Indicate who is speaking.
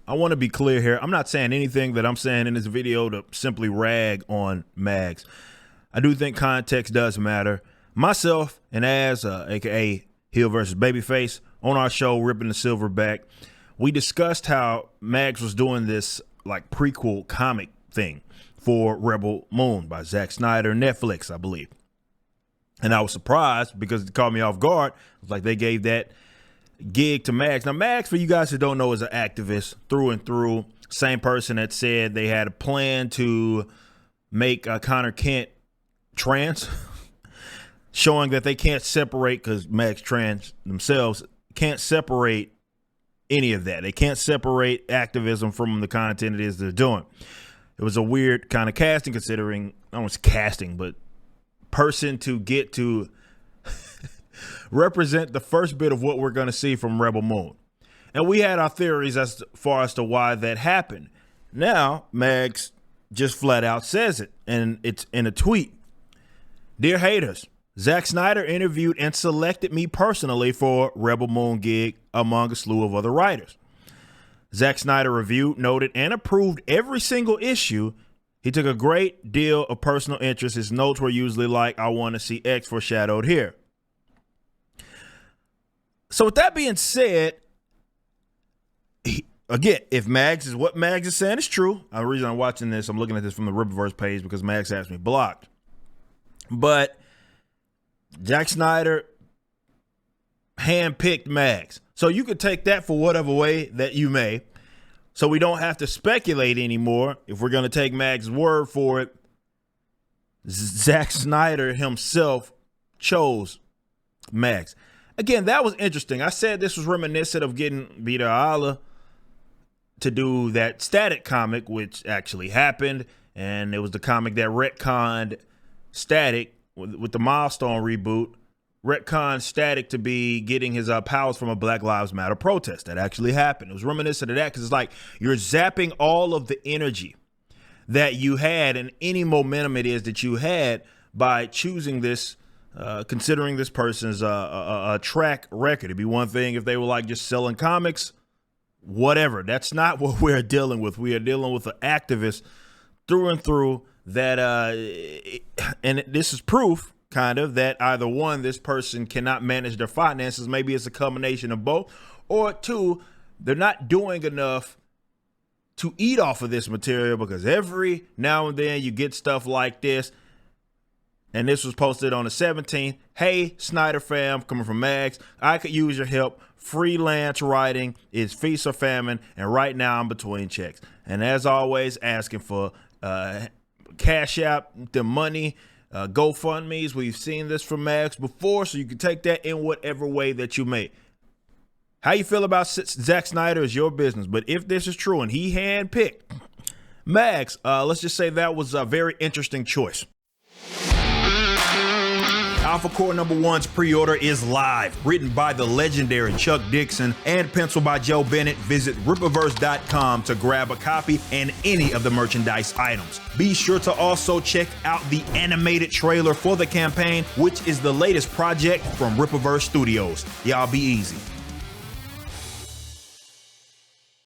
Speaker 1: I want to be clear here. I'm not saying anything that I'm saying in this video to simply rag on Mags. I do think context does matter. Myself and Az, aka Heel versus Babyface, on our show Ripping the Silverback, we discussed how Mags was doing this like prequel comic thing for Rebel Moon by Zack Snyder, Netflix, I believe. And I was surprised because it caught me off guard. It was like they gave that gig to Mags. Now, Mags, for you guys who don't know, is an activist through and through. Same person that said they had a plan to make Connor Kent trans, showing that they can't separate, because Mags trans themselves can't separate any of that. They can't separate activism from the content it is they're doing. It was a weird kind of casting, considering, I don't want to say casting, but person to get to represent the first bit of what we're going to see from Rebel Moon. And we had our theories as far as to why that happened. Now, Mags just flat out says it, and it's in a tweet. Dear haters, Zack Snyder interviewed and selected me personally for Rebel Moon gig among a slew of other writers. Zack Snyder reviewed, noted, and approved every single issue. He took a great deal of personal interest. His notes were usually like, I want to see X foreshadowed here. So with that being said, again, if Mags is what Mags is saying is true, the reason I'm watching this, I'm looking at this from the Rippaverse page because Mags has me blocked. But Zack Snyder handpicked Mags. So you could take that for whatever way that you may. So we don't have to speculate anymore. If we're going to take Mags' word for it, Zack Snyder himself chose Mags. Again, that was interesting. I said this was reminiscent of getting Vita Ayala to do that Static comic, which actually happened. And it was the comic that retconned Static with the Milestone reboot. Retconned Static to be getting his powers from a Black Lives Matter protest. That actually happened. It was reminiscent of that because it's like you're zapping all of the energy that you had and any momentum it is that you had by choosing this, considering this person's a track record. It'd be one thing if they were like just selling comics, whatever. That's not what we're dealing with. We are dealing with an activist through and through that, and this is proof, kind of, that either one, this person cannot manage their finances. Maybe it's a combination of both, or two, they're not doing enough to eat off of this material, because every now and then you get stuff like this. And this was posted on the 17th. Hey, Snyder fam, coming from Mags, I could use your help. Freelance writing is feast or famine, and right now I'm between checks. And as always, asking for Cash App, the money, GoFundMe's. We've seen this from Mags before, so you can take that in whatever way that you may. How you feel about Zack Snyder is your business, but if this is true and he handpicked Mags, let's just say that was a very interesting choice. Alpha Core #1's pre-order is live. Written by the legendary Chuck Dixon and penciled by Joe Bennett. Visit Rippaverse.com to grab a copy and any of the merchandise items. Be sure to also check out the animated trailer for the campaign, which is the latest project from Rippaverse Studios. Y'all be easy.